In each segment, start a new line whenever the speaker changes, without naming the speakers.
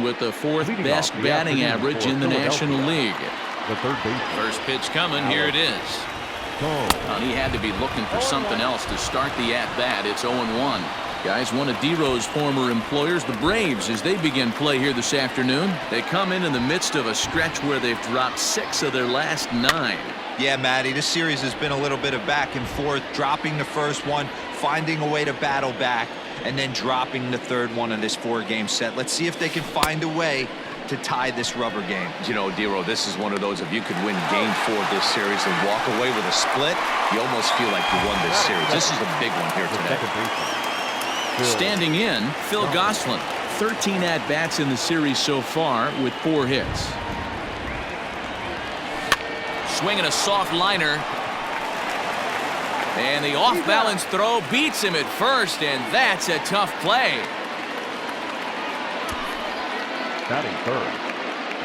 with the fourth best batting average in the National League.
The third baseman.
First pitch coming. Here it is. And he had to be looking for something else to start the at-bat. It's 0-1. Guys, one of D-Row's former employers, the Braves, as they begin play here this afternoon. They come in the midst of a stretch where they've dropped 6 of their last 9.
Yeah, Matty, this series has been a little bit of back and forth, dropping the first one, finding a way to battle back, and then dropping the third one in this 4-game set. Let's see if they can find a way to tie this rubber game.
You know, D-Row, this is one of those, if you could win game 4 of this series and walk away with a split, you almost feel like you won this series. This is a big one here today.
Standing in, Phil Gosselin. 13 at-bats in the series so far with 4 hits. Swinging a soft liner. And the off-balance throw beats him at first, and that's a tough play.
Batting third,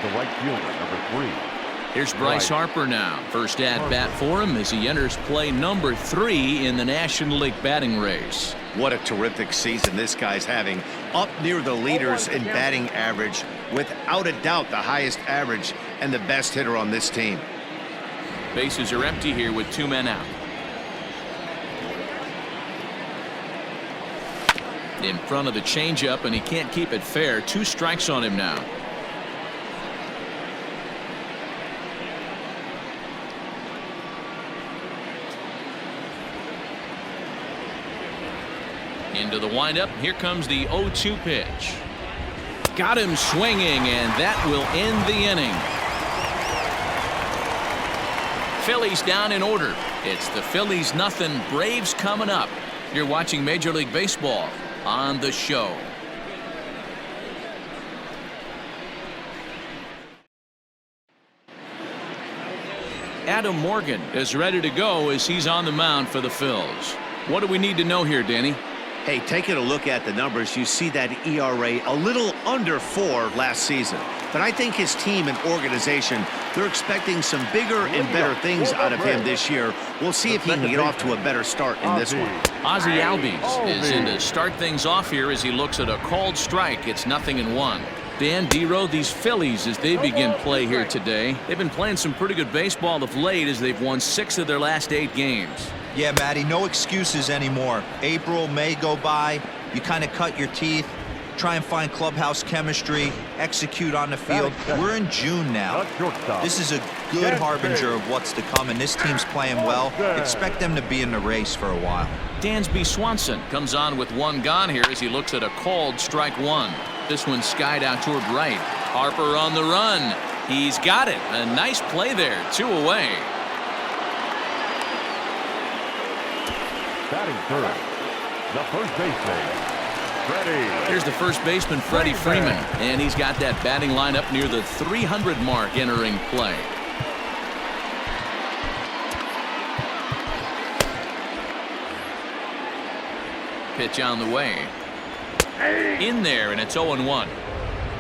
the right fielder, number 3.
Here's Bryce Harper now. First at-bat for him as he enters play number 3 in the National League batting race.
What a terrific season this guy's having. Up near the leaders in batting average. Without a doubt, the highest average and the best hitter on this team.
Bases are empty here with 2 men out. In front of the changeup, and he can't keep it fair. 2 strikes on him now. Into the windup. Here comes the 0-2 pitch. Got him swinging, and that will end the inning. Phillies down in order. It's the Phillies nothing, Braves coming up. You're watching Major League Baseball on the show. Adam Morgan is ready to go as he's on the mound for the Phils. What do we need to know here, Danny?
Hey, taking a look at the numbers, you see that ERA a little under 4 last season. But I think his team and organization, they're expecting some bigger and better things out of him this year. We'll see if he can get off to a better start in this one.
Ozzie Albies is in to start things off here as he looks at a called strike. It's 0-1. Dan, D-Row, these Phillies, as they begin play here today, they've been playing some pretty good baseball of late as they've won 6 of their last 8 games.
Yeah, Matty, no excuses anymore. April, May go by. You kind of cut your teeth, try and find clubhouse chemistry, execute on the field. We're in June now. This is a good harbinger of what's to come, and this team's playing well. Expect them to be in the race for a while.
Dansby Swanson comes on with 1 gone here as he looks at a called strike 1. This one skied out toward right. Harper on the run. He's got it. A nice play there. 2 away.
Batting third, the first baseman, Freddie.
Here's the first baseman, Freddie Freeman, and he's got that batting line up near the 300 mark entering play. Pitch on the way. In there, and it's 0-1.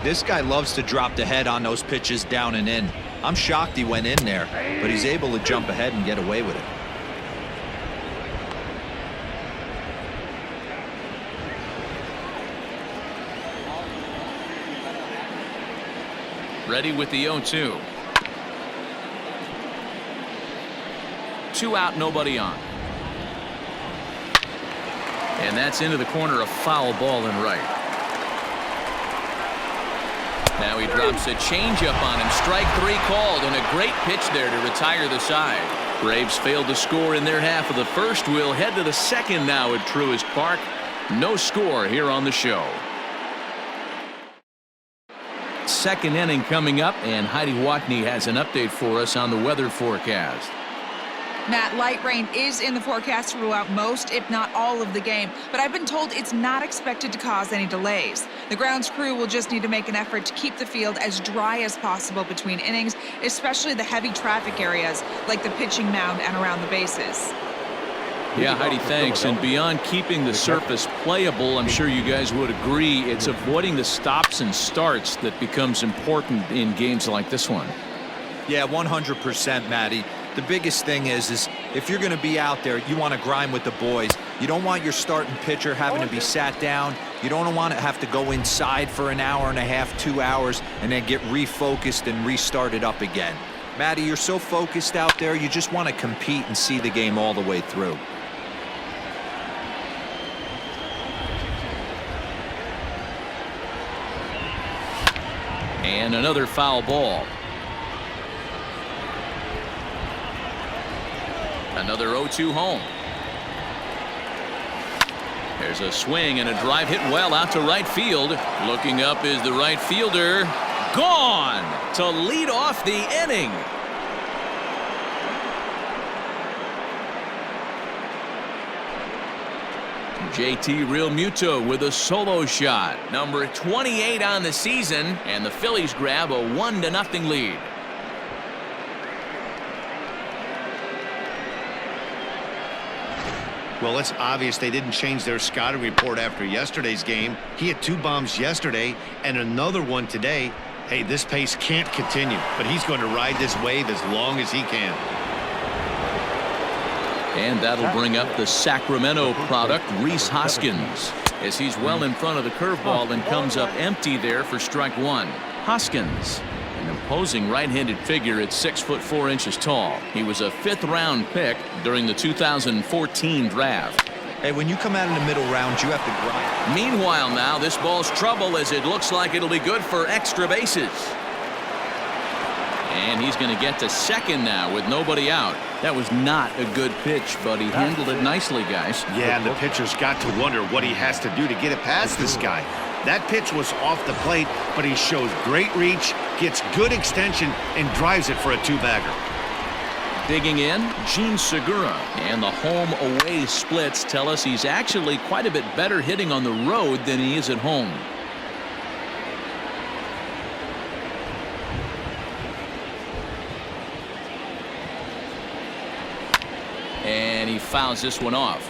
This guy loves to drop the head on those pitches down and in. I'm shocked he went in there, but he's able to jump ahead and get away with it.
Ready with the 0-2. 2 out, nobody on. And that's into the corner, a foul ball in right. Now he drops a changeup on him. Strike 3 called, and a great pitch there to retire the side. Braves failed to score in their half of the first. We'll head to the second now at Truist Park. No score here on the show. Second inning coming up, and Heidi Watney has an update for us on the weather forecast.
Matt, light rain is in the forecast throughout most, if not all, of the game, but I've been told it's not expected to cause any delays. The grounds crew will just need to make an effort to keep the field as dry as possible between innings, especially the heavy traffic areas like the pitching mound and around the bases.
Yeah, Heidi, thanks. And beyond keeping the surface playable, I'm sure you guys would agree, it's avoiding the stops and starts that becomes important in games like this one.
Yeah, 100%, Matty. The biggest thing is if you're going to be out there, you want to grind with the boys. You don't want your starting pitcher having to be sat down, You don't want to have to go inside for an hour and a half, 2 hours, and then get refocused and restarted up again. Matty, you're so focused out there, you just want to compete and see the game all the way through.
And another foul ball. Another 0-2 home. There's a swing and a drive hit well out to right field. Looking up is the right fielder. Gone to lead off the inning. JT Realmuto with a solo shot. Number 28 on the season, and the Phillies grab a 1-0 lead.
Well, it's obvious they didn't change their scouting report after yesterday's game. He had 2 bombs yesterday and another one today. Hey, this pace can't continue, but he's going to ride this wave as long as he can.
And that'll bring up the Sacramento product, Rhys Hoskins, as he's well in front of the curveball and comes up empty there for strike 1. Hoskins, an imposing right-handed figure at 6'4" tall. He was a 5th-round pick during the 2014 draft.
Hey, when you come out in the middle round, you have to grind.
Meanwhile, now this ball's trouble as it looks like it'll be good for extra bases. And he's going to get to second now with nobody out. That was not a good pitch, but he handled it nicely, guys.
Yeah, and the pitcher's got to wonder what he has to do to get it past this guy. That pitch was off the plate, but he shows great reach, gets good extension, and drives it for a 2-bagger.
Digging in, Gene Segura. And the home-away splits tell us he's actually quite a bit better hitting on the road than he is at home. And he fouls this one off.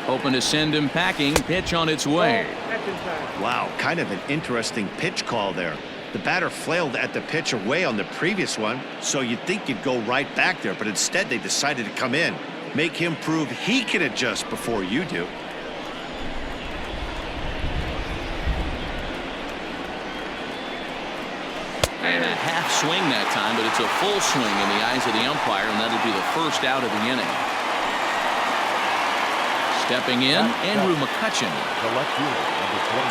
Hoping to send him packing. Pitch on its way.
Wow, kind of an interesting pitch call there. The batter flailed at the pitch away on the previous one, so you'd think you'd go right back there, but instead they decided to come in. Make him prove he can adjust before you do.
And a half swing that time, but it's a full swing in the eyes of the umpire, and that'll be the first out of the inning. Stepping in, Andrew McCutchen.
The left fielder, number 22,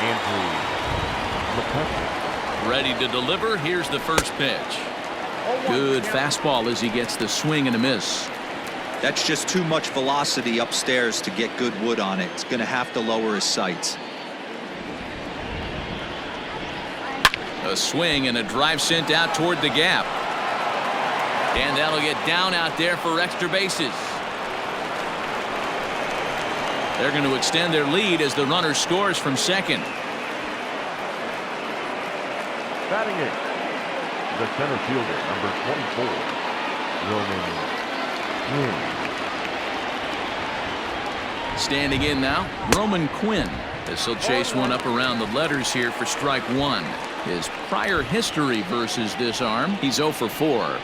Andrew McCutchen.
Ready to deliver. Here's the first pitch. Good fastball as he gets the swing and a miss.
That's just too much velocity upstairs to get good wood on it. It's going to have to lower his sights.
A swing and a drive sent out toward the gap. And that'll get down out there for extra bases. They're going to extend their lead as the runner scores from second.
Batting it, the center fielder, number 24, Roman Quinn.
Standing in now, Roman Quinn. This will chase one up around the letters here for strike 1. His prior history versus this arm, he's 0 for 4.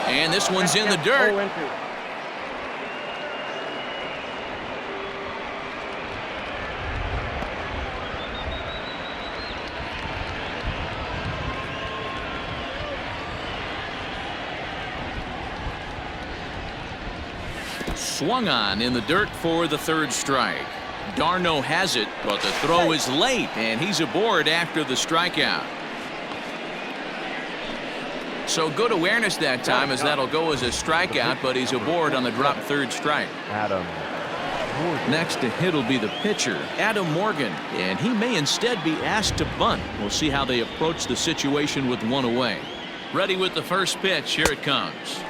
And this one's in the dirt. Swung on in the dirt for the 3rd strike. Darno has it, but the throw is late, and he's aboard after the strikeout. So good awareness that time, as that'll go as a strikeout, but he's aboard on the drop 3rd strike.
Adam Morgan.
Next to hit will be the pitcher, Adam Morgan, and he may instead be asked to bunt. We'll see how they approach the situation with one away. Ready with the first pitch. Here it comes.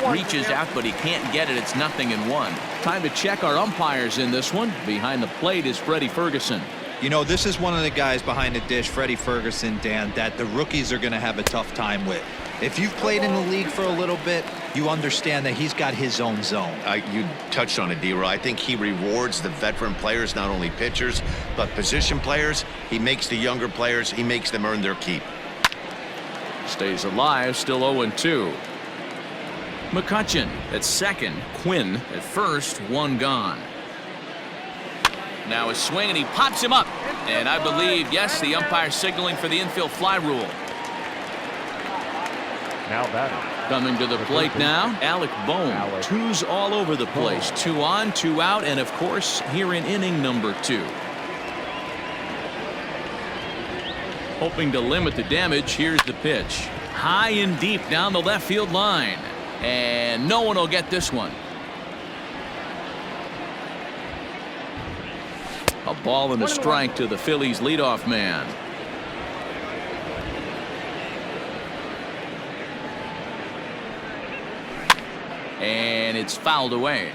Reaches out, but he can't get it. It's 0-1. Time to check our umpires in this one. Behind the plate is Freddie Ferguson.
You know, this is one of the guys behind the dish, Freddie Ferguson, Dan, that the rookies are going to have a tough time with. If you've played in the league for a little bit, you understand that he's got his own zone.
You touched on it, D-Roy. I think he rewards the veteran players, not only pitchers, but position players. He makes the younger players, he makes them earn their keep.
Stays alive, still 0-2. McCutchen at second, Quinn at first, one gone. Now a swing, and he pops him up. And I believe, yes, the umpire signaling for the infield fly rule.
Now batting.
Coming to the plate now, Alec Bohm. Twos all over the place. 2 on, 2 out, and of course, here in inning number 2. Hoping to limit the damage, here's the pitch. High and deep down the left field line. And no one will get this one. A ball and a strike to the Phillies leadoff man. And it's fouled away.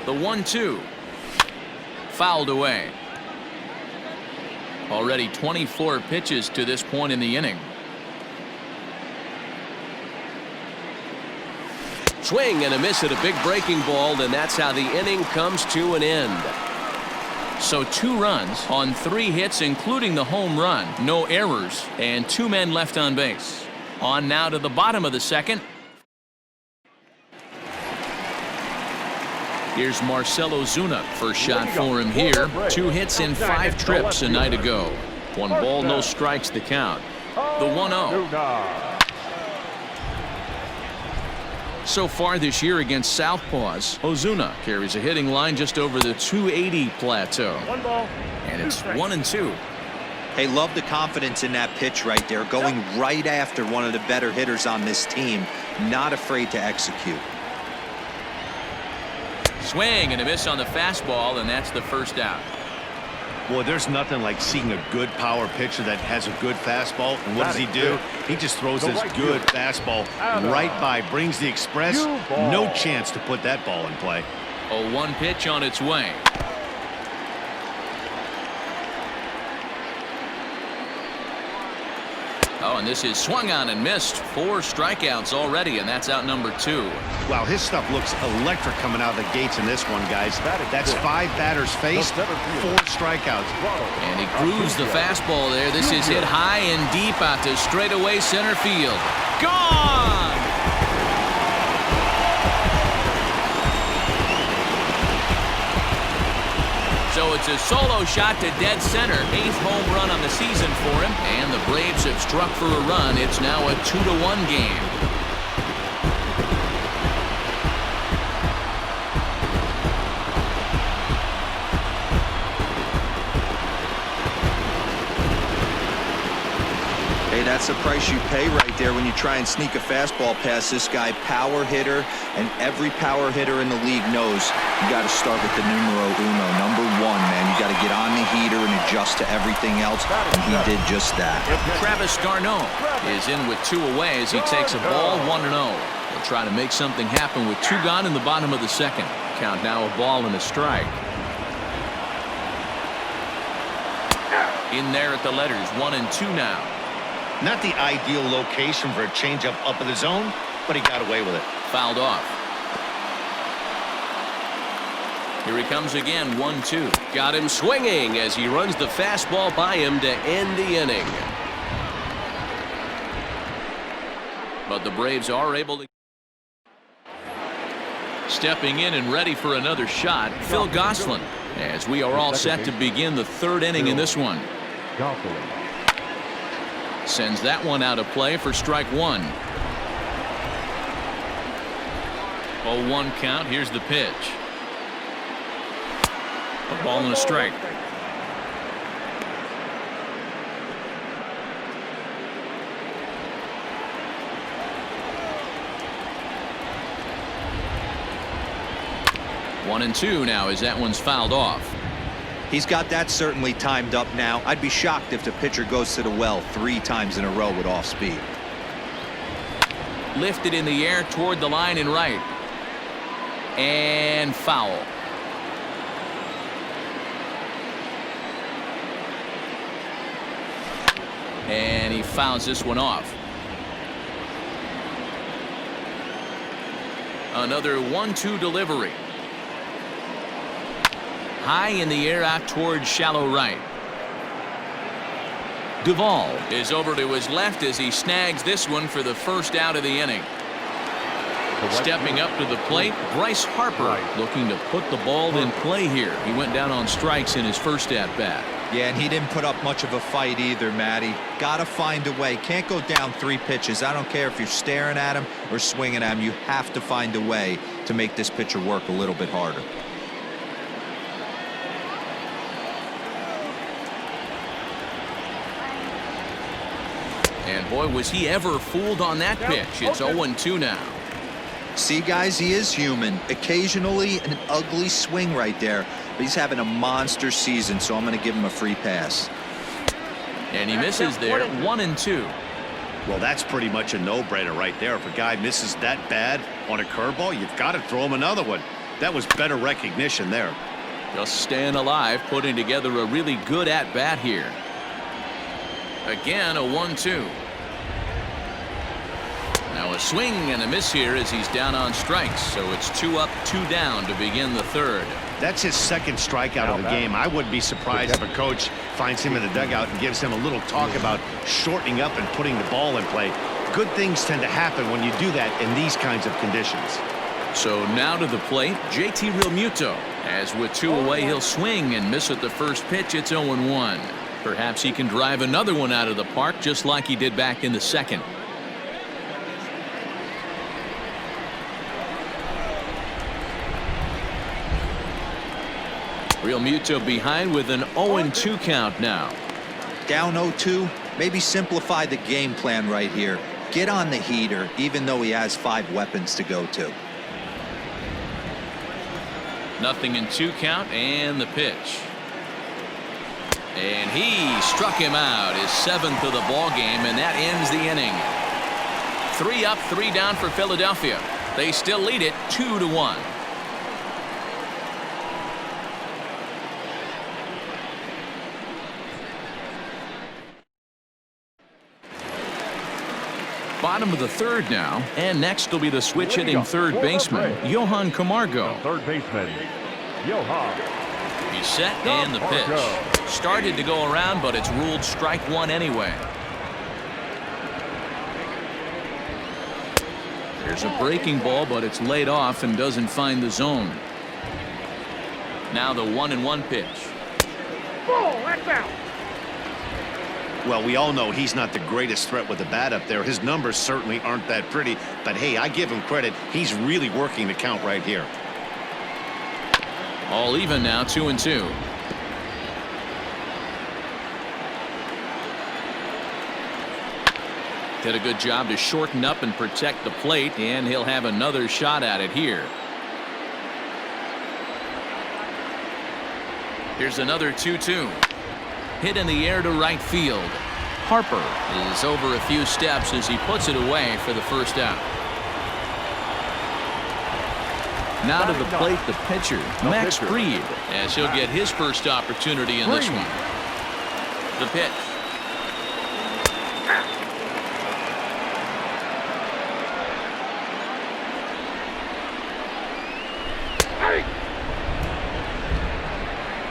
The 1-2. Fouled away. Already 24 pitches to this point in the inning.
Swing and a miss at a big breaking ball, and that's how the inning comes to an end.
So 2 runs on 3 hits, including the home run. No errors, and 2 men left on base. On now to the bottom of the second. Here's Marcell Ozuna. First shot for him here. 2 hits in 5 trips a night ago. 1 ball, no strikes the count. The 1-0. So far this year against Southpaws, Ozuna carries a hitting line just over the 280 plateau. And it's 1-2.
Hey, love the confidence in that pitch right there. Going right after one of the better hitters on this team. Not afraid to execute.
Swing and a miss on the fastball, and that's the first out.
Boy, there's nothing like seeing a good power pitcher that has a good fastball. And what does he do? He just throws his good fastball right by, brings the express. No chance to put that ball in play.
A 1 pitch on its way. Oh, and this is swung on and missed. 4 strikeouts already, and that's out number 2.
Wow, his stuff looks electric coming out of the gates in this one, guys. That's 5 batters faced, 4 strikeouts.
And he grooves the fastball there. This is hit high and deep out to straightaway center field. Gone! So it's a solo shot to dead center. 8th home run on the season for him. And the Braves have struck for a run. It's now a 2-1 game.
Hey, that's the price you pay right there when you try and sneak a fastball past this guy. Power hitter, and every power hitter in the league knows you got to start with the numero uno, number 1, man. You got to get on the heater and adjust to everything else, and he did just that.
Travis d'Arnaud is in with 2 away as he takes a ball 1-0. He'll try to make something happen with 2 gone in the bottom of the second. Count now a ball and a strike. In there at the letters, 1-2 now.
Not the ideal location for a changeup up in the zone, but he got away with it.
Fouled off. Here he comes again, 1-2.
Got him swinging as he runs the fastball by him to end the inning.
But the Braves are able to. Stepping in and ready for another shot, Phil Gosselin, as we are all set to begin the 3rd inning in this one. Sends that one out of play for strike 1. 0-1 count. Here's the pitch. A ball and a strike. One and 2 now as that one's fouled off.
He's got that certainly timed up now. I'd be shocked if the pitcher goes to the well 3 times in a row with off speed.
Lifted in the air toward the line and right. And foul. And he fouls this one off. Another 1-2 delivery. High in the air out towards shallow right. Duvall is over to his left as he snags this one for the first out of the inning. Stepping up to the plate, Bryce Harper looking to put the ball in play here. He went down on strikes in his first at-bat.
Yeah, and he didn't put up much of a fight either, Matty. Got to find a way. Can't go down 3 pitches. I don't care if you're staring at him or swinging at him. You have to find a way to make this pitcher work a little bit harder.
And boy, was he ever fooled on that pitch. It's 0-2 now.
See, guys, he is human. Occasionally an ugly swing right there, but he's having a monster season, so I'm going to give him a free pass.
And he misses there, 1-2.
Well, that's pretty much a no-brainer right there. If a guy misses that bad on a curveball, you've got to throw him another one. That was better recognition there.
Just staying alive, putting together a really good at-bat here. Again, a 1-2. Now a swing and a miss here as he's down on strikes. So it's 2 up, 2 down to begin the third.
That's his second strikeout of the game. I wouldn't be surprised if a coach finds him in the dugout and gives him a little talk about shortening up and putting the ball in play. Good things tend to happen when you do that in these kinds of conditions.
So now to the plate, JT Realmuto. As with 2 away, he'll swing and miss at the first pitch. It's 0-1. Perhaps he can drive another one out of the park just like he did back in the second. Realmuto behind with an 0-2 count now.
Down 0-2, maybe simplify the game plan right here. Get on the heater, even though he has 5 weapons to go to.
0-2 count and the pitch. And he struck him out, his 7th of the ball game, and that ends the inning. 3 up, 3 down for Philadelphia. They still lead it 2-1. Bottom of the third now, and next will be the switch hitting third baseman, Johan Camargo.
Third baseman, Johan.
He's set and the pitch. Started to go around, but it's ruled strike 1 anyway. There's a breaking ball, but it's laid off and doesn't find the zone. Now the 1-1 pitch.
That's out.
Well, we all know he's not the greatest threat with the bat up there. His numbers certainly aren't that pretty, but hey, I give him credit. He's really working the count right here.
All even now, 2-2. Did a good job to shorten up and protect the plate, and he'll have another shot at it here. Here's another 2-2. Hit in the air to right field. Harper is over a few steps as he puts it away for the first out. Now to the plate, the pitcher, Max Fried, as he'll get his first opportunity in this one. The pitch.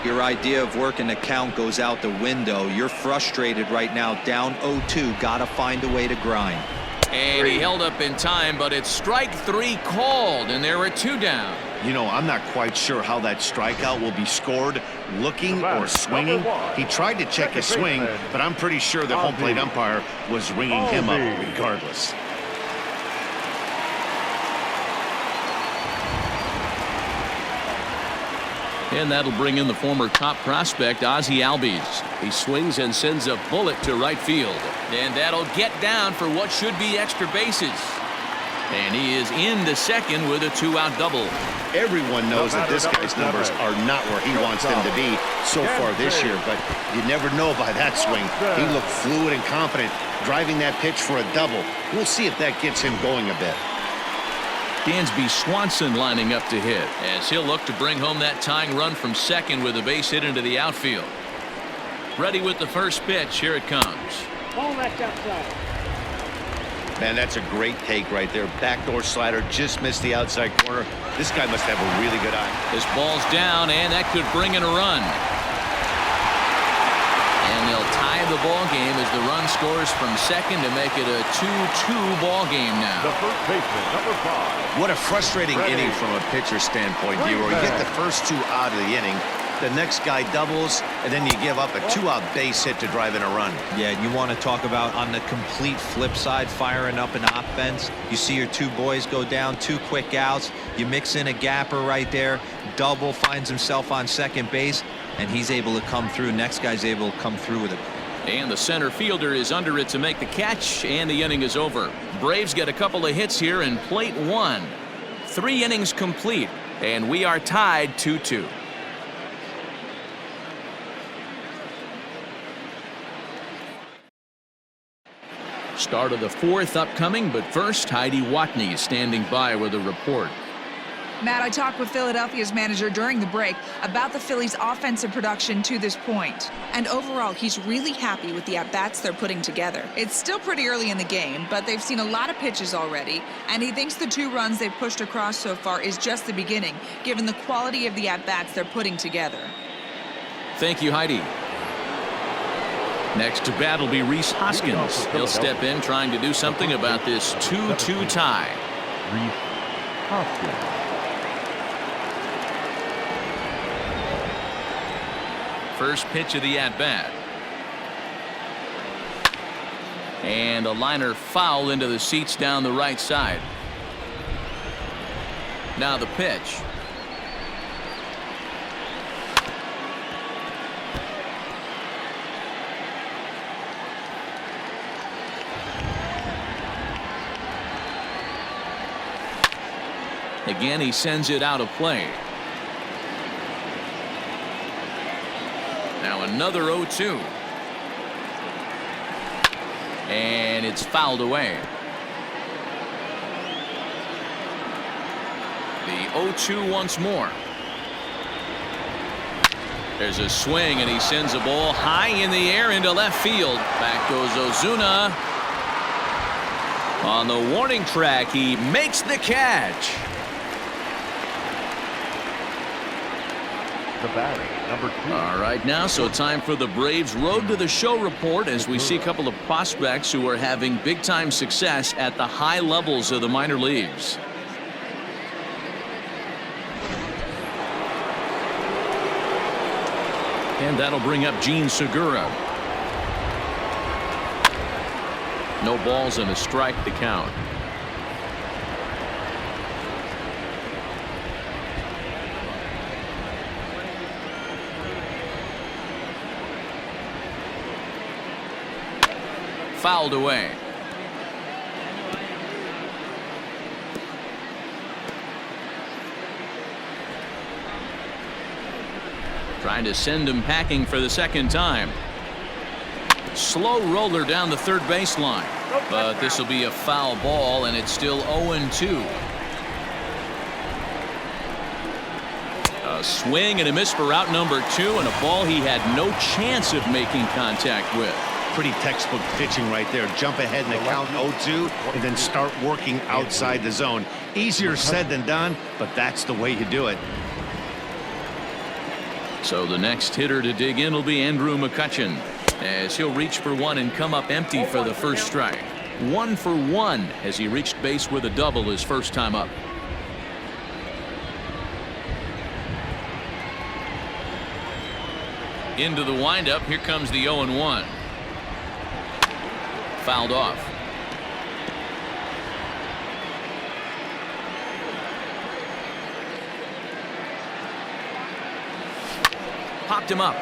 Your idea of working the count goes out the window. You're frustrated right now, down 0-2. Got to find a way to grind.
And he held up in time, but it's strike 3 called, and there are 2 down.
You know, I'm not quite sure how that strikeout will be scored, looking or swinging. He tried to check his swing, but I'm pretty sure the home plate umpire was ringing him up regardless.
And that'll bring in the former top prospect, Ozzie Albies. He swings and sends a bullet to right field. And that'll get down for what should be extra bases. And he is into second with a 2-out double.
Everyone knows that this guy's numbers are not where he wants them to be so far this year, but you never know by that swing. He looked fluid and confident, driving that pitch for a double. We'll see if that gets him going a bit.
Dansby Swanson lining up to hit as he'll look to bring home that tying run from second with a base hit into the outfield. Ready with the first pitch. Here it comes.
Ball, that's outside.
Man, that's a great take right there. Backdoor slider just missed the outside corner. This guy must have a really good eye.
This ball's down, and that could bring in a run. And they'll tie the ball game as the run scores from second to make it a 2-2 ball game now.
The first baseman, number 5.
What a frustrating inning from a pitcher standpoint, D-Roy. You get the first 2 out of the inning. The next guy doubles, and then you give up a 2-out base hit to drive in a run.
Yeah, you want to talk about on the complete flip side, firing up an offense. You see your 2 boys go down, 2 quick outs. You mix in a gapper right there. Double, finds himself on second base, and he's able to come through. Next guy's able to come through with it.
And the center fielder is under it to make the catch, and the inning is over. Braves get a couple of hits here in plate 1. 3 innings complete, and we are tied 2-2. Start of the 4th upcoming, but first, Heidi Watney is standing by with a report.
Matt, I talked with Philadelphia's manager during the break about the Phillies' offensive production to this point. And overall, he's really happy with the at-bats they're putting together. It's still pretty early in the game, but they've seen a lot of pitches already, and he thinks the 2 runs they've pushed across so far is just the beginning, given the quality of the at-bats they're putting together.
Thank you, Heidi. Next to bat will be Rhys Hoskins. He'll step in trying to do something about this 2-2 tie.
Rhys Hoskins.
First pitch of the at-bat. And a liner foul into the seats down the right side. Now the pitch. Again, he sends it out of play. Now another 0-2. And it's fouled away. The 0-2 once more. There's a swing, and he sends a ball high in the air into left field. Back goes Ozuna. On the warning track, he makes the catch.
The batter, number 2.
All right, now, so time for the Braves Road to the Show report as we see a couple of prospects who are having big-time success at the high levels of the minor leagues. And that'll bring up Gene Segura. No balls and a strike to count. Fouled away. Trying to send him packing for the second time. Slow roller down the third baseline. But this will be a foul ball, and it's still 0-2. A swing and a miss for out number 2, and a ball he had no chance of making contact with.
Pretty textbook pitching right there. Jump ahead in the count 0-2 and then start working outside the zone. Easier said than done, but that's the way you do it.
So the next hitter to dig in will be Andrew McCutchen, as he'll reach for one and come up empty for the first strike. 1 for 1 as he reached base with a double his first time up. Into the windup. Here comes the 0-1. Fouled off. Popped him up.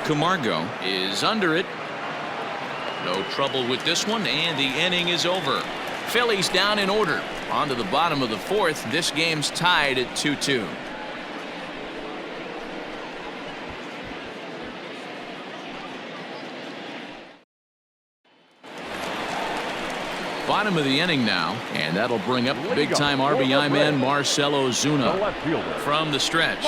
Camargo is under it. No trouble with this one, and the inning is over. Phillies down in order. On to the bottom of the 4th. This game's tied at 2-2. Bottom of the inning now, and that'll bring up big-time RBI man Marcell Ozuna from the stretch.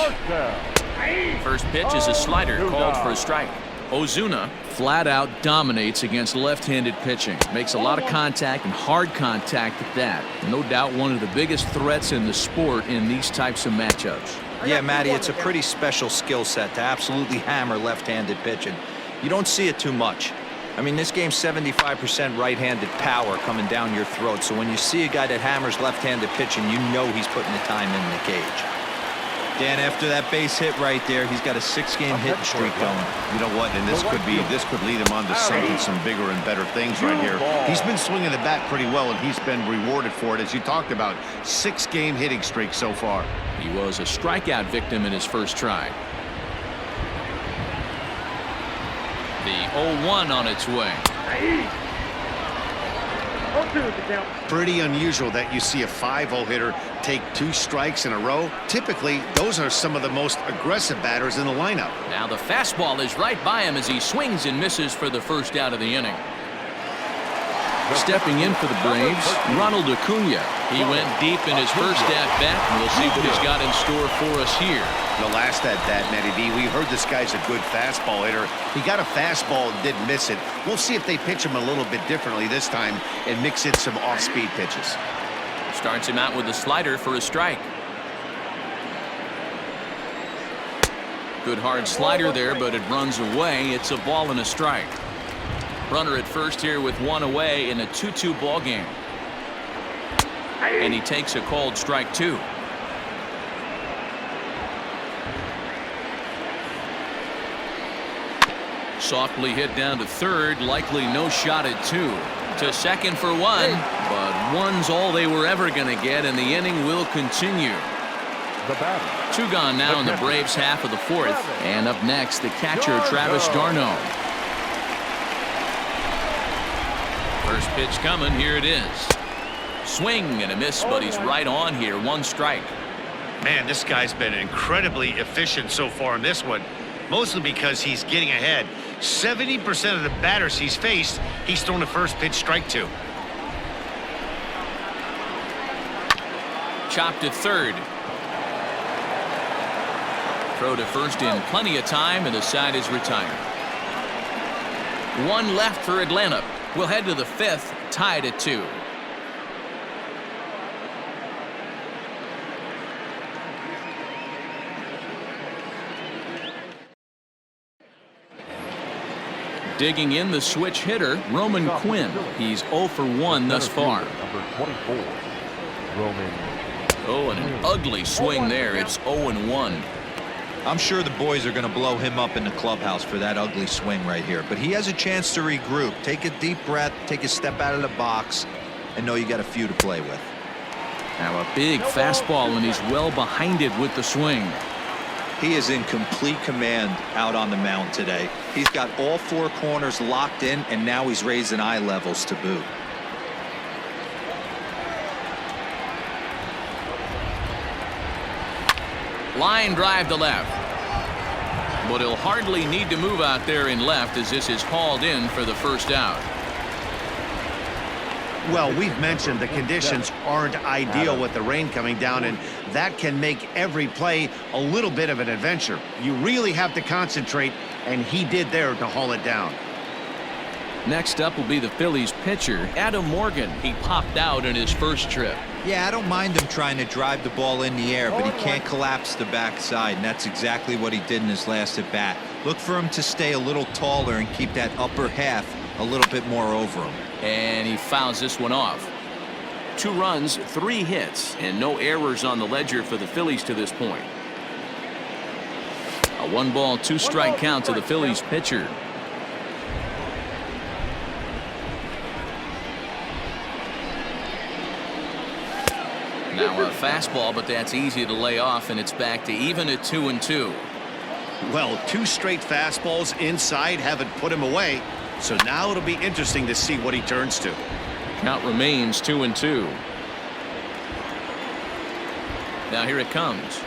First pitch is a slider called for a strike. Ozuna flat out dominates against left-handed pitching. Makes a lot of contact and hard contact at that. No doubt one of the biggest threats in the sport in these types of matchups.
Yeah, Matty, it's a pretty special skill set to absolutely hammer left-handed pitching. You don't see it too much. I mean, this game's 75% right-handed power coming down your throat. So when you see a guy that hammers left-handed pitching, you know he's putting the time in the cage. Dan, after that base hit right there, he's got a 6-game hitting streak going.
You know what? And this could lead him on to some bigger and better things right here. He's been swinging the bat pretty well, and he's been rewarded for it, as you talked about. 6-game hitting streak so far.
He was a strikeout victim in his first try. The 0-1 on its way.
Pretty unusual that you see a 5-0 hitter take 2 strikes in a row. Typically, those are some of the most aggressive batters in the lineup.
Now the fastball is right by him as he swings and misses for the first out of the inning. Stepping in for the Braves, Ronald Acuna. He went deep in his first at-bat, and we'll see what he's got in store for us here.
The last at-bat, Matty D, we heard this guy's a good fastball hitter. He got a fastball and didn't miss it. We'll see if they pitch him a little bit differently this time and mix in some off-speed pitches.
Starts him out with a slider for a strike. Good hard slider there, but it runs away. It's a ball and a strike. Runner at first here with 1 away in a 2-2 ball game. And he takes a called strike 2. Softly hit down to third, likely no shot at 2. To second for 1, but 1's all they were ever going to get, and the inning will continue. 2 gone now in the Braves' half of the 4th. And up next, the catcher, Travis d'Arnaud. First pitch coming, here it is. Swing and a miss, but he's right on here. 1 strike.
Man, this guy's been incredibly efficient so far in this one, mostly because he's getting ahead. 70% of the batters he's faced, he's thrown a first pitch strike to.
Chopped to third. Throw to first in plenty of time, and the side is retired. 1 left for Atlanta. We'll head to the 5th, tied at 2. Digging in the switch hitter, Roman Quinn. He's 0 for 1 thus far.
Number 24, Roman.
Oh, and an ugly swing there. It's 0-1.
I'm sure the boys are going to blow him up in the clubhouse for that ugly swing right here. But he has a chance to regroup. Take a deep breath, take a step out of the box, and know you got a few to play with.
Now a big fastball, and he's well behind it with the swing.
He is in complete command out on the mound today. He's got all 4 corners locked in, and now he's raising eye levels to boot.
Line drive to left. But he'll hardly need to move out there in left as this is hauled in for the first out.
Well, we've mentioned the conditions aren't ideal with the rain coming down, and that can make every play a little bit of an adventure. You really have to concentrate, and he did there to haul it down.
Next up will be the Phillies pitcher, Adam Morgan. He popped out in his first trip.
Yeah, I don't mind him trying to drive the ball in the air, but he can't collapse the backside, and that's exactly what he did in his last at bat. Look for him to stay a little taller and keep that upper half a little bit more over him.
And he fouls this one off. 2 runs, 3 hits, and no errors on the ledger for the Phillies to this point. A 1-ball, 2-strike count to the Phillies pitcher. Now a fastball, but that's easy to lay off, and it's back to even at 2-2.
Well, 2 straight fastballs inside haven't put him away, so now it'll be interesting to see what he turns to.
Count remains 2-2. Now here it comes.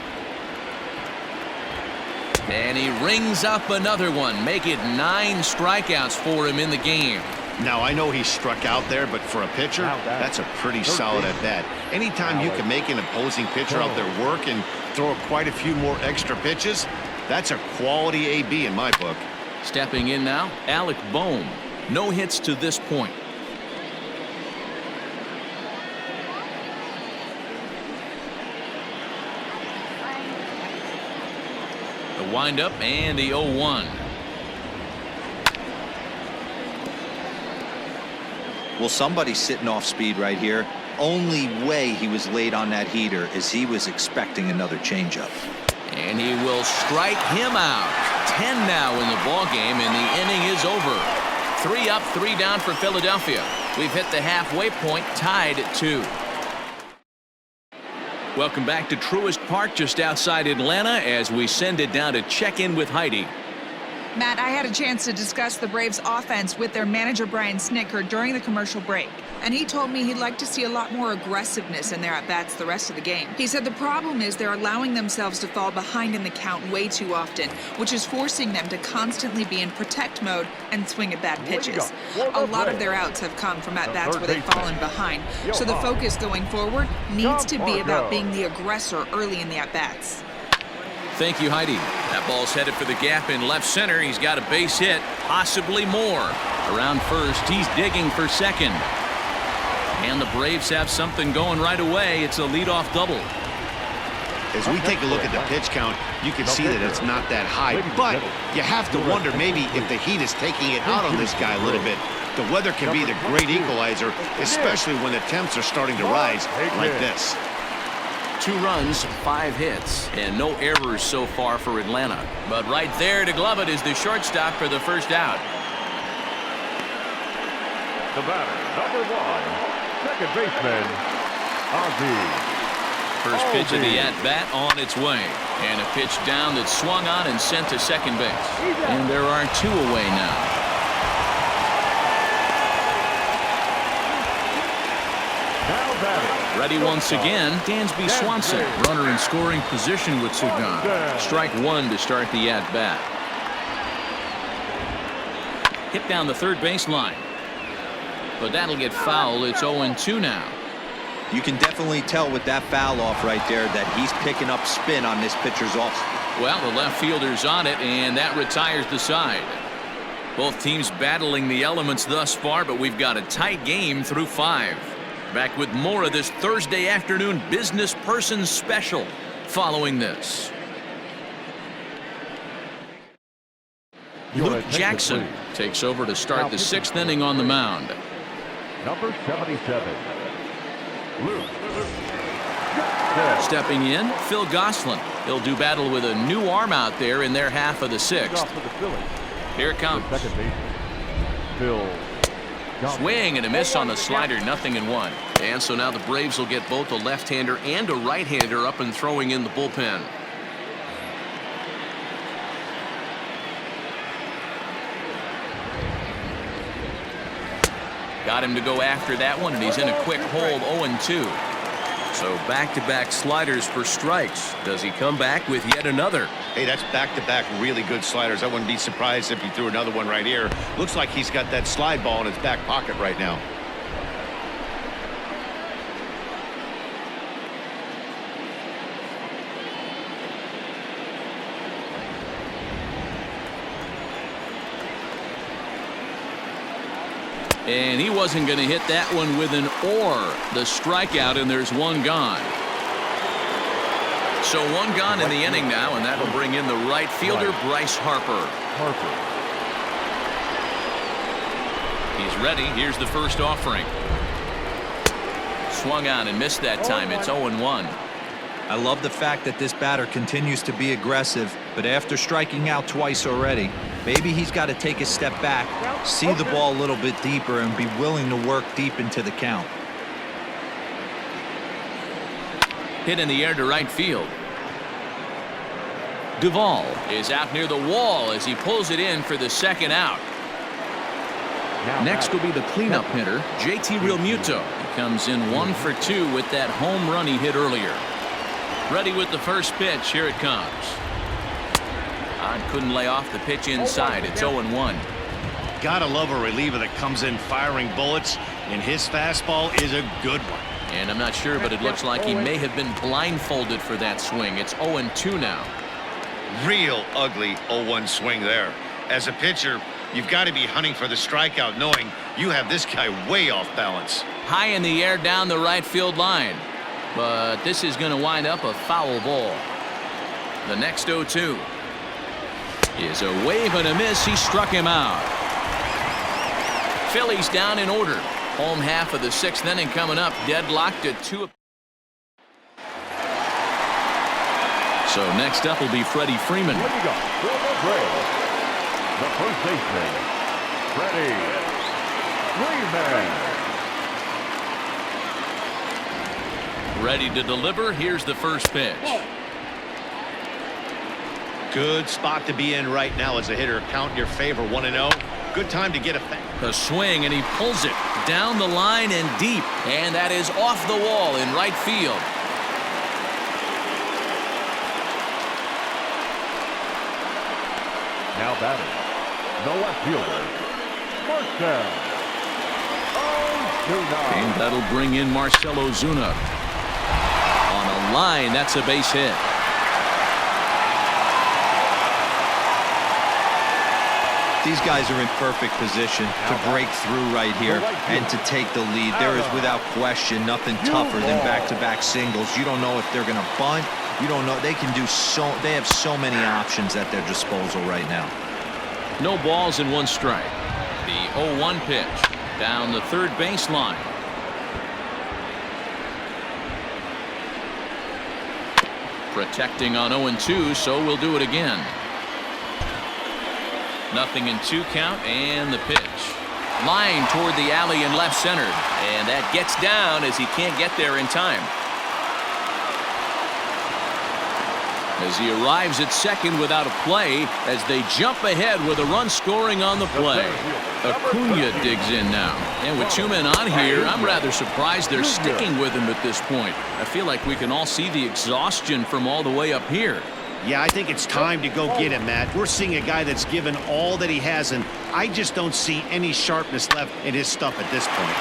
And he rings up another one, make it 9 strikeouts for him in the game.
Now, I know he struck out there, but for a pitcher, that's a pretty solid at bat. Anytime you can make an opposing pitcher out there work and throw quite a few more extra pitches, that's a quality AB in my book.
Stepping in now, Alec Bohm. No hits to this point. The windup and the 0-1.
Well, somebody's sitting off speed right here. Only way he was late on that heater is he was expecting another changeup.
And he will strike him out. 10 now in the ball game, and the inning is over. 3 up, 3 down for Philadelphia. We've hit the halfway point, tied at 2. Welcome back to Truist Park, just outside Atlanta, as we send it down to check in with Heidi.
Matt, I had a chance to discuss the Braves offense with their manager Brian Snitker during the commercial break, and he told me he'd like to see a lot more aggressiveness in their at-bats the rest of the game. He said the problem is they're allowing themselves to fall behind in the count way too often, which is forcing them to constantly be in protect mode and swing at bad pitches. A lot of their outs have come from at-bats where they've fallen behind, so the focus going forward needs to be about being the aggressor early in the at-bats.
Thank you, Heidi. That ball's headed for the gap in left center. He's got a base hit, possibly more. Around first, he's digging for second. And the Braves have something going right away. It's a leadoff double.
As we take a look at the pitch count, you can see that it's not that high, but you have to wonder maybe if the heat is taking it out on this guy a little bit. The weather can be the great equalizer, especially when the temps are starting to rise like this.
2 runs, 5 hits, and no errors so far for Atlanta. But right there to glove it is the shortstop for the first out.
The batter, number 1, second baseman, Ozzie.
First pitch of the at-bat on its way. And a pitch down that's swung on and sent to second base. And there are 2 away now. Ready once again, Dansby Swanson. Runner in scoring position with Sugan. Strike 1 to start the at-bat. Hit down the third baseline. But that'll get foul. It's 0-2 now.
You can definitely tell with that foul off right there that he's picking up spin on this pitcher's off.
Well, the left fielder's on it, and that retires the side. Both teams battling the elements thus far, but we've got a tight game through 5. Back with more of this Thursday afternoon business person special following this. Luke Jackson takes over to start the 6th inning on the mound.
Number 77, Luke.
Stepping in, Phil Gosselin. He'll do battle with a new arm out there in their half of the 6th. Here it comes.
Second baseman, Phil.
Swing and a miss on the slider, 0-1. And so now the Braves will get both a left-hander and a right-hander up and throwing in the bullpen. Got him to go after that one, and he's in a quick hold, 0-2. So back-to-back sliders for strikes. Does he come back with yet another?
Hey, that's back-to-back really good sliders. I wouldn't be surprised if he threw another one right here. Looks like he's got that slide ball in his back pocket right now.
And he wasn't going to hit that one with an or. The strikeout, and there's 1 gone. So 1 gone in the inning now, and that'll bring in the right fielder, Bryce Harper. He's ready. Here's the first offering. Swung on and missed that time. It's 0-1.
I love the fact that this batter continues to be aggressive, but after striking out twice already, maybe he's got to take a step back, see the ball a little bit deeper, and be willing to work deep into the count.
Hit in the air to right field. Duvall is out near the wall as he pulls it in for the 2nd out. Next will be the cleanup hitter, JT Realmuto. He comes in 1 for 2 with that home run he hit earlier. Ready with the first pitch. Here it comes. Couldn't lay off the pitch inside. It's 0-1.
Gotta love a reliever that comes in firing bullets, and his fastball is a good one.
And I'm not sure, but it looks like he may have been blindfolded for that swing. It's 0-2 now.
Real ugly 0-1 swing there. As a pitcher, you've got to be hunting for the strikeout, knowing you have this guy way off balance.
High in the air down the right field line. But this is going to wind up a foul ball. The next 0-2 is a wave and a miss. He struck him out. Phillies down in order. Home half of the 6th inning coming up. Deadlocked at 2. So next up will be Freddie Freeman.
Leading up for the Braves, the first baseman, Freddie Freeman.
Ready to deliver. Here's the first pitch.
Good spot to be in right now as a hitter. Count in your favor, 1-0. Good time to get a
swing, and he pulls it down the line and deep. And that is off the wall in right field.
Now batting, the left fielder, Marcell Ozuna.
And that'll bring in Marcell Ozuna. On a line, that's a base hit.
These guys are in perfect position to break through right here and to take the lead. There is without question nothing tougher than back-to-back singles. You don't know if they're going to bunt. You don't know. They can do they have so many options at their disposal right now.
No balls and 1 strike. The 0-1 pitch down the third baseline. Protecting on 0-2, so we'll do it again. Nothing in 2 count, and the pitch. Line toward the alley in left center, and that gets down as he can't get there in time. As he arrives at second without a play, as they jump ahead with a run scoring on the play. Acuna digs in now. And with 2 men on here, I'm rather surprised they're sticking with him at this point. I feel like we can all see the exhaustion from all the way up here.
Yeah, I think it's time to go get him, Matt. We're seeing a guy that's given all that he has, and I just don't see any sharpness left in his stuff at this point.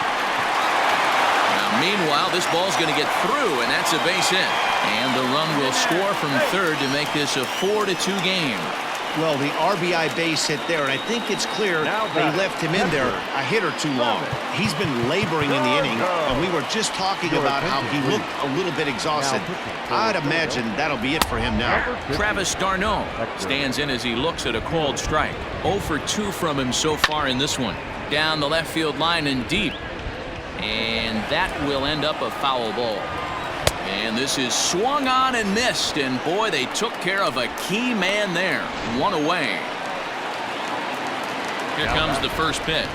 Now, meanwhile, this ball's going to get through, and that's a base hit. And the run will score from third to make this a 4-2 game.
Well, the RBI base hit there, and I think it's clear they left him in there a hit or 2 long. He's been laboring in the inning, and we were just talking about how he looked a little bit exhausted. I'd imagine that'll be it for him now.
Travis d'Arnaud stands in as he looks at a called strike. 0 for 2 from him so far in this one. Down the left field line and deep. And that will end up a foul ball. And this is swung on and missed, and boy, they took care of a key man there. 1 away. Here comes the first pitch.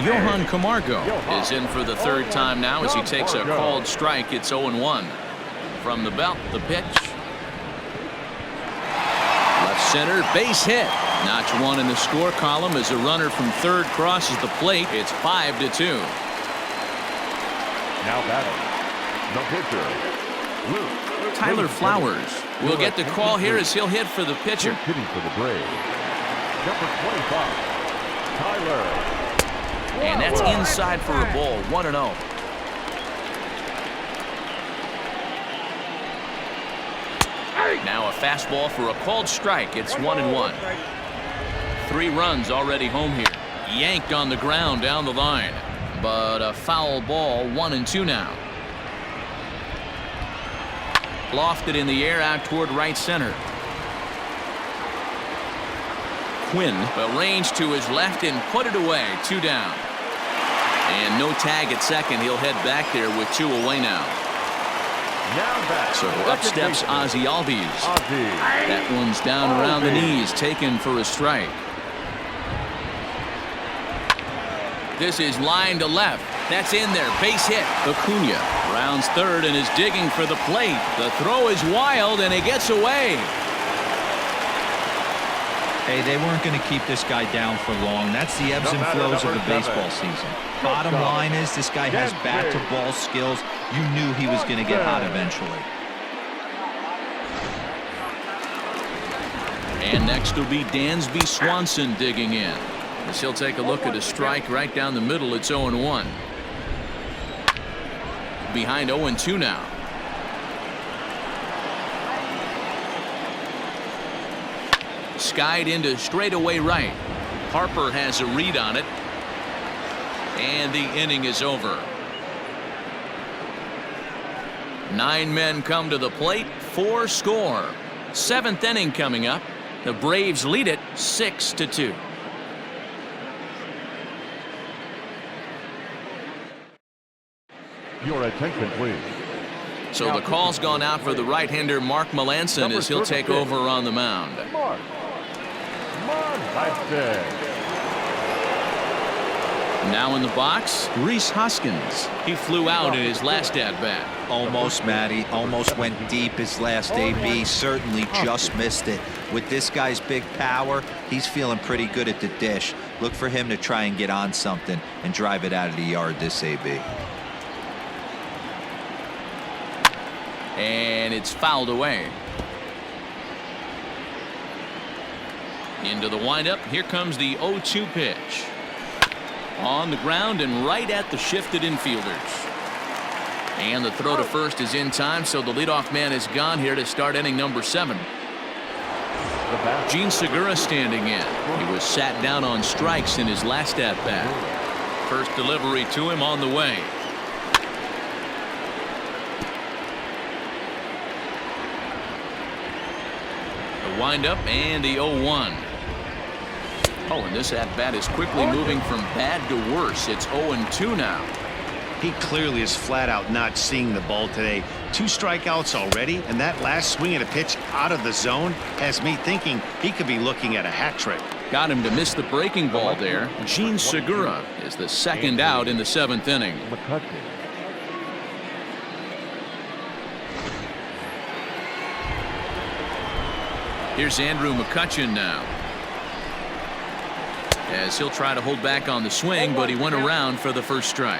Johan Camargo is in for the 3rd time now as he takes a called strike. It's 0-1. From the belt, the pitch. Left center, base hit. Notch 1 in the score column as a runner from third crosses the plate. It's 5-2.
Now batting, the pitcher,
Tyler Flowers will get the call here as he'll hit for the pitcher.
Hitting for the Braves, number 25, Tyler.
And that's inside for a ball. 1-0. Now a fastball for a called strike. It's 1-1. 3 runs already home here. Yanked on the ground down the line. But a foul ball. 1-2 now. Lofted in the air out toward right center. Quinn will range to his left and put it away. 2 down. And no tag at second. He'll head back there with 2 away now. So up steps Ozzie Albies. That one's down around the knees, taken for a strike. This is line to left. That's in there. Base hit. Acuna rounds third and is digging for the plate. The throw is wild, and it gets away.
Hey, they weren't going to keep this guy down for long. That's the ebbs and flows of the baseball season. Bottom line is this guy has bat-to-ball skills. You knew he was going to get hot eventually.
And next will be Dansby Swanson digging in. As he'll take a look at a strike right down the middle. It's 0-1. Behind 0-2 now. Skied into straightaway right. Harper has a read on it. And the inning is over. 9 men come to the plate, 4 score. 7th inning coming up. The Braves lead it 6-2.
Your attention, please.
So the call's gone out for the right-hander Mark Melanson as he'll take over on the mound.
Mark Melanson.
Now in the box, Rhys Hoskins. He flew out in his last at-bat.
Almost, Matty. Almost went deep his last AB. Certainly just missed it. With this guy's big power, he's feeling pretty good at the dish. Look for him to try and get on something and drive it out of the yard this AB.
And it's fouled away. Into the windup. Here comes the 0-2 pitch. On the ground and right at the shifted infielders. And the throw to first is in time, so the leadoff man is gone here to start inning number 7. Gene Segura standing in. He was sat down on strikes in his last at-bat. First delivery to him on the way. The windup and the 0-1. Oh, and this at-bat is quickly moving from bad to worse. It's 0-2 now.
He clearly is flat out not seeing the ball today. 2 strikeouts already, and that last swing at a pitch out of the zone has me thinking he could be looking at a hat trick.
Got him to miss the breaking ball there. Gene Segura is the second out in the 7th inning. Here's Andrew McCutchen now. As he'll try to hold back on the swing, but he went around for the first strike.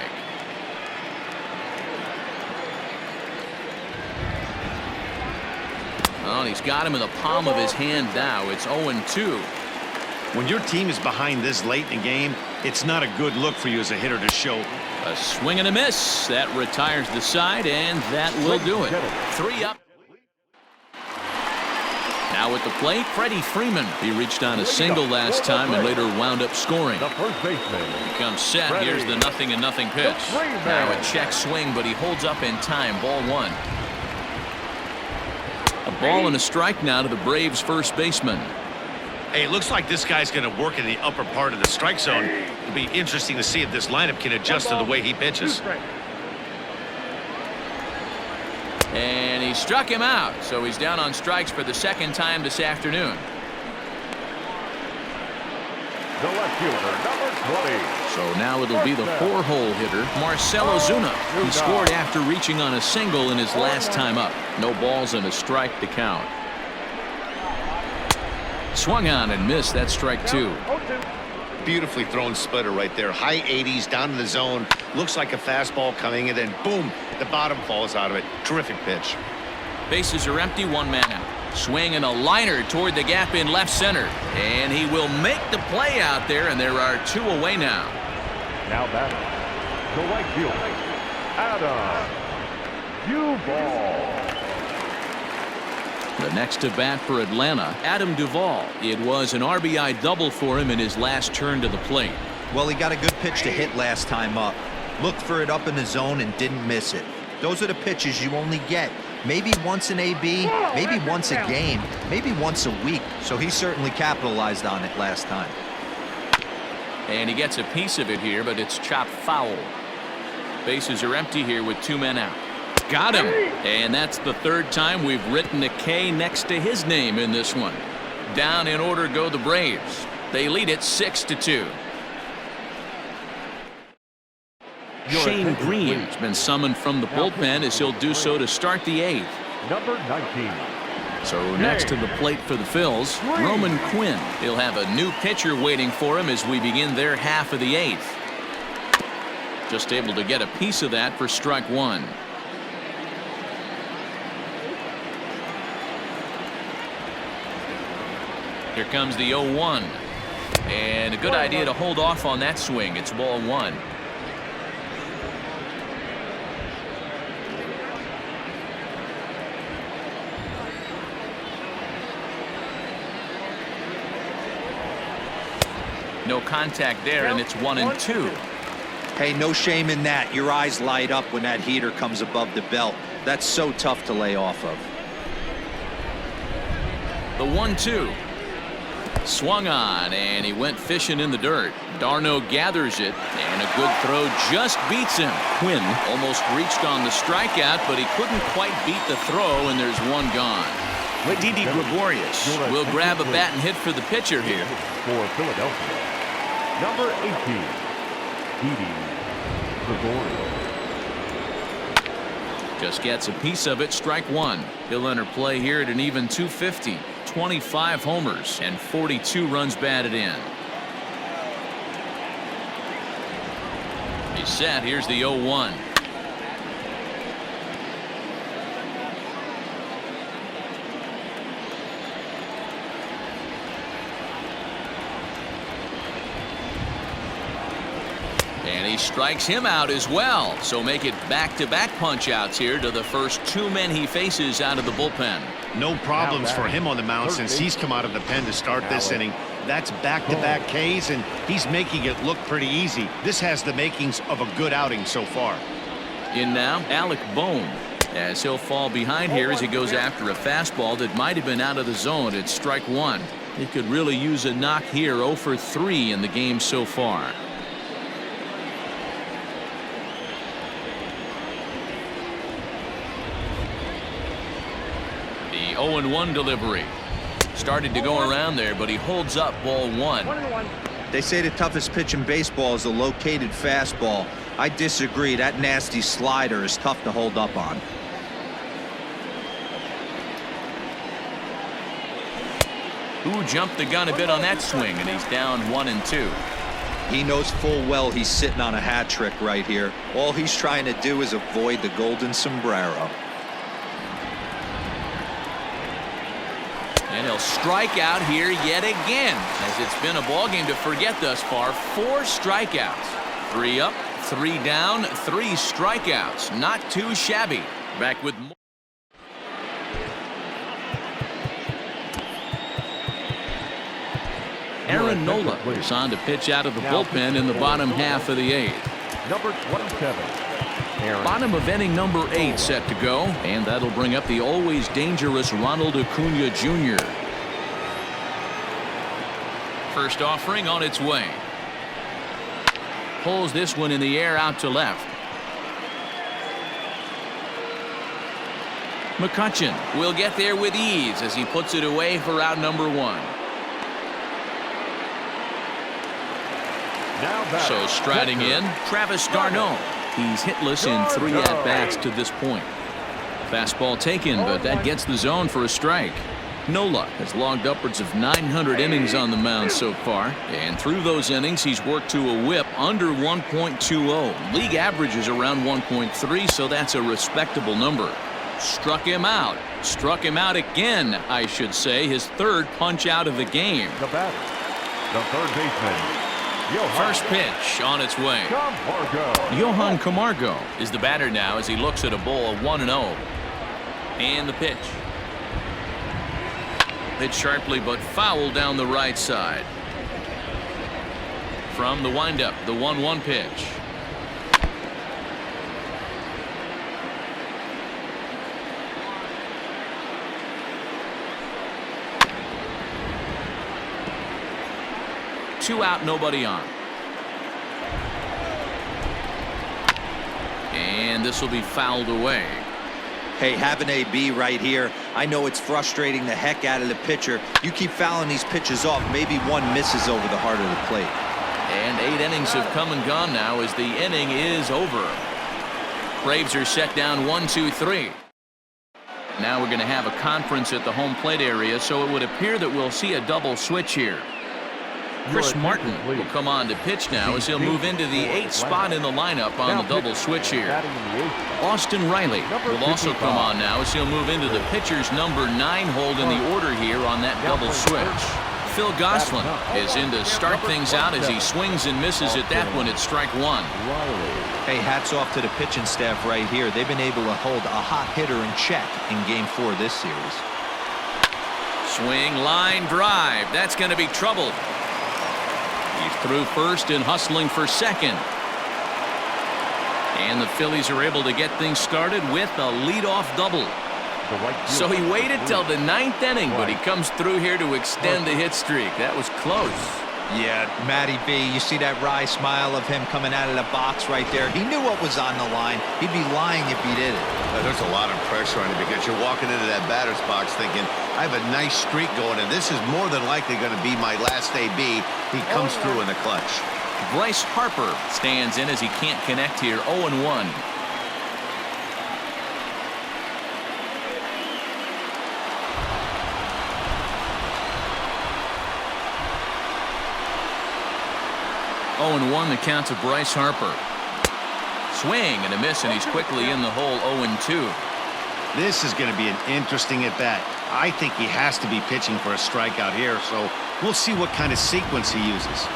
Oh, and he's got him in the palm of his hand now. It's 0-2.
When your team is behind this late in the game, it's not a good look for you as a hitter to show.
A swing and a miss. That retires the side, and that will do it. 3 up. Now at the plate, Freddie Freeman. He reached on a single last time and later wound up scoring.
The first baseman.
He comes set. Here's the 0-0 pitch. Now a check swing, but he holds up in time. Ball 1. A ball and a strike now to the Braves' first baseman.
Hey, it looks like this guy's going to work in the upper part of the strike zone. It'll be interesting to see if this lineup can adjust to the way he pitches.
And he struck him out, so he's down on strikes for the second time this afternoon.
The left fielder, number 20.
So now it'll be the 4-hole hitter, Marcell Ozuna. He scored after reaching on a single in his last time up. No balls and a strike to count. Swung on and missed. That strike 2.
Beautifully thrown splitter right there. High 80s down in the zone. Looks like a fastball coming, and then boom, the bottom falls out of it. Terrific pitch.
Bases are empty, 1 man out. Swing and a liner toward the gap in left center. And he will make the play out there, and there are 2 away now.
Now batting, the right fielder, Adam Duvall.
The next to bat for Atlanta, Adam Duvall. It was an RBI double for him in his last turn to the plate.
Well, he got a good pitch to hit last time up. Looked for it up in the zone and didn't miss it. Those are the pitches you only get maybe once an AB, maybe once a game, maybe once a week. So he certainly capitalized on it last time.
And he gets a piece of it here, but it's chopped foul. Bases are empty here with 2 men out. Got him. And that's the 3rd time we've written a K next to his name in this one. Down in order go the Braves. They lead it 6-2. Shane Green's been summoned from the bullpen as he'll do so to start the 8th.
Number 19.
So next to the plate for the Phils, Roman Quinn. He'll have a new pitcher waiting for him as we begin their half of the 8th. Just able to get a piece of that for strike 1. Here comes the 0-1. And a good idea to hold off on that swing. It's ball 1. No contact there, and it's 1-2.
Hey, no shame in that. Your eyes light up when that heater comes above the belt. That's so tough to lay off of.
The 1-2. Swung on, and he went fishing in the dirt. Darno gathers it, and a good throw just beats him. Quinn almost reached on the strikeout, but he couldn't quite beat the throw, and there's one gone. Didi Gregorius will grab a bat and hit for the pitcher here.
For Philadelphia, number 18, Didi Gregorius.
Just gets a piece of it. Strike one. He'll enter play here at an even 250. 25 homers and 42 runs batted in. He's set. Here's the 0-1. And he strikes him out as well. So make it back-to-back punch-outs here to the first two men he faces out of the bullpen.
No problems for him on the mound since he's come out of the pen to start this inning. That's back-to-back Ks, and he's making it look pretty easy. This has the makings of a good outing so far.
In now, Alec Bohm, as he'll fall behind here as he goes after a fastball that might have been out of the zone. It's strike one. He could really use a knock here. 0 for 3 in the game so far. The 0-1 delivery. Started to go around there, but he holds up ball one.
They say the toughest pitch in baseball is a located fastball. I disagree. That nasty slider is tough to hold up on.
Who jumped the gun a bit on that swing, and he's down 1-2.
He knows full well he's sitting on a hat trick right here. All he's trying to do is avoid the golden sombrero.
And he'll strike out here yet again, as it's been a ballgame to forget thus far. 4 strikeouts. 3 up, 3 down, 3 strikeouts. Not too shabby. Back with more. Aaron Nola is on to pitch out of the bullpen in the bottom half of the 8th.
Number 27.
Bottom of inning number 8 set to go, and that'll bring up the always dangerous Ronald Acuna Jr. First offering on its way. Pulls this one in the air out to left. McCutchen will get there with ease as he puts it away for out number 1. So striding in, Travis d'Arnaud. He's hitless in 3 at-bats to this point. Fastball taken, but that gets the zone for a strike. Nola has logged upwards of 900 innings on the mound so far, and through those innings he's worked to a whip under 1.20. League average is around 1.3, so that's a respectable number. Struck him out. Struck him out again, I should say. His 3rd punch out of the game.
The batter, the third baseman.
First pitch on its way. Johan Camargo is the batter now as he looks at a ball of 1-0. And the pitch. Hit sharply but foul down the right side. From the windup, the 1-1 pitch. Two out, nobody on. And this will be fouled away.
Hey, have an AB right here. I know it's frustrating the heck out of the pitcher. You keep fouling these pitches off, maybe one misses over the heart of the plate.
And 8 innings have come and gone now as the inning is over. Braves are set down 1-2-3. Now we're going to have a conference at the home plate area, so it would appear that we'll see a double switch here. Chris Martin will come on to pitch now as he'll move into the 8th spot in the lineup on the double switch here. Austin Riley will also come on now as he'll move into the pitcher's number 9 hold in the order here on that double switch. Phil Gosselin is in to start things out as he swings and misses at that one at strike 1.
Hey, hats off to the pitching staff right here. They've been able to hold a hot hitter in check in Game 4 of this series.
Swing, line drive. That's going to be trouble. He's through first and hustling for second. And the Phillies are able to get things started with a leadoff double. So he waited till the 9th inning, but he comes through here to extend the hit streak. That was close.
Yeah, Matty B, you see that wry smile of him coming out of the box right there. He knew what was on the line. He'd be lying if he did it.
There's a lot of pressure on him because you're walking into that batter's box thinking, I have a nice streak going, and this is more than likely going to be my last AB. He comes through in the clutch.
Bryce Harper stands in as he can't connect here. 0-1. Oh, and 1 the count to Bryce Harper. Swing and a miss, and he's quickly in the hole. 0-2.
This is going to be an interesting at bat. I think he has to be pitching for a strikeout here, so we'll see what kind of sequence he uses.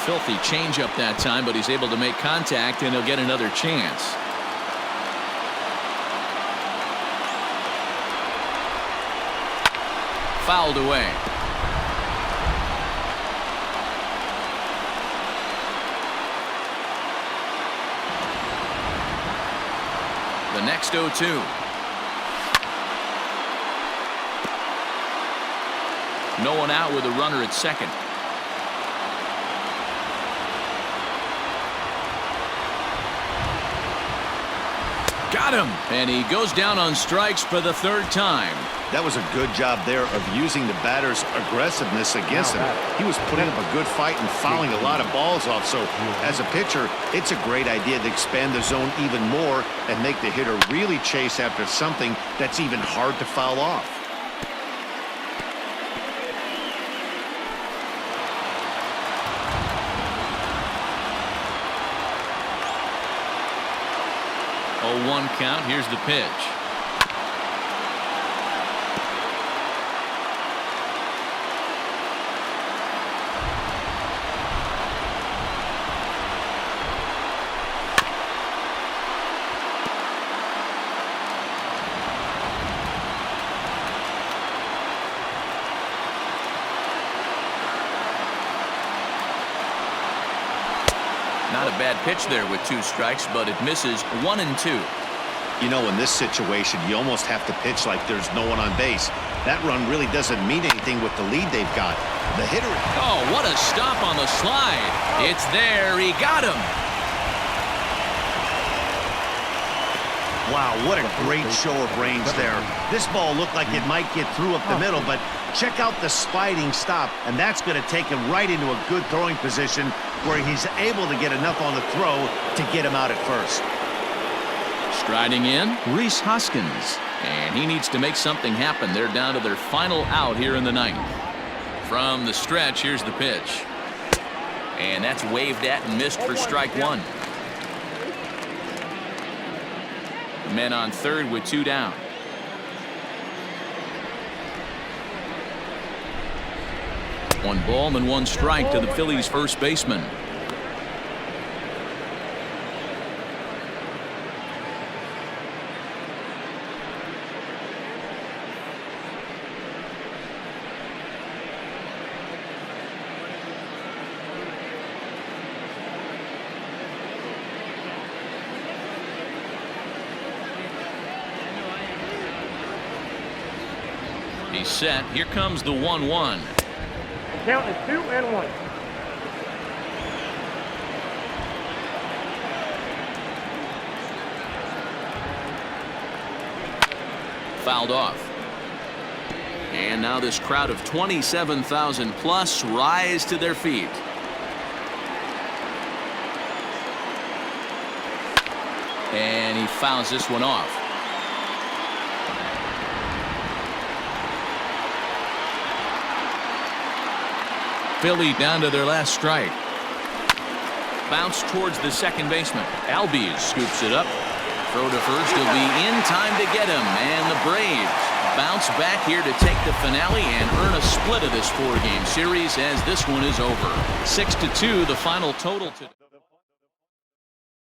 Filthy changeup that time, but he's able to make contact, and he'll get another chance. Fouled away. The next 0-2. No one out with a runner at second. Got him, and he goes down on strikes for the 3rd time.
That was a good job there of using the batter's aggressiveness against him. He was putting up a good fight and fouling a lot of balls off. So as a pitcher, it's a great idea to expand the zone even more and make the hitter really chase after something that's even hard to foul off.
Oh, 1 count. Here's the pitch. Not a bad pitch there with 2 strikes, but it misses. 1-2.
You know, in this situation, you almost have to pitch like there's no one on base. That run really doesn't mean anything with the lead they've got. The hitter...
Oh, what a stop on the slide. It's there. He got him.
Wow, what a great show of range there. This ball looked like it might get through up the middle, but check out the sliding stop, and that's going to take him right into a good throwing position where he's able to get enough on the throw to get him out at first.
Striding in, Rhys Hoskins. And he needs to make something happen. They're down to their final out here in the 9th. From the stretch, here's the pitch. And that's waved at and missed for strike 1. Men on third with 2 down. One ball and 1 strike to the Phillies' first baseman. He's set. Here comes the 1-1.
Count is 2-1.
Fouled off. And now this crowd of 27,000 plus rise to their feet. And he fouls this one off. Philly down to their last strike. Bounce towards the second baseman. Albies scoops it up. Throw to first. He'll be in time to get him. And the Braves bounce back here to take the finale and earn a split of this 4-game series as this one is over. 6-2 the final total today.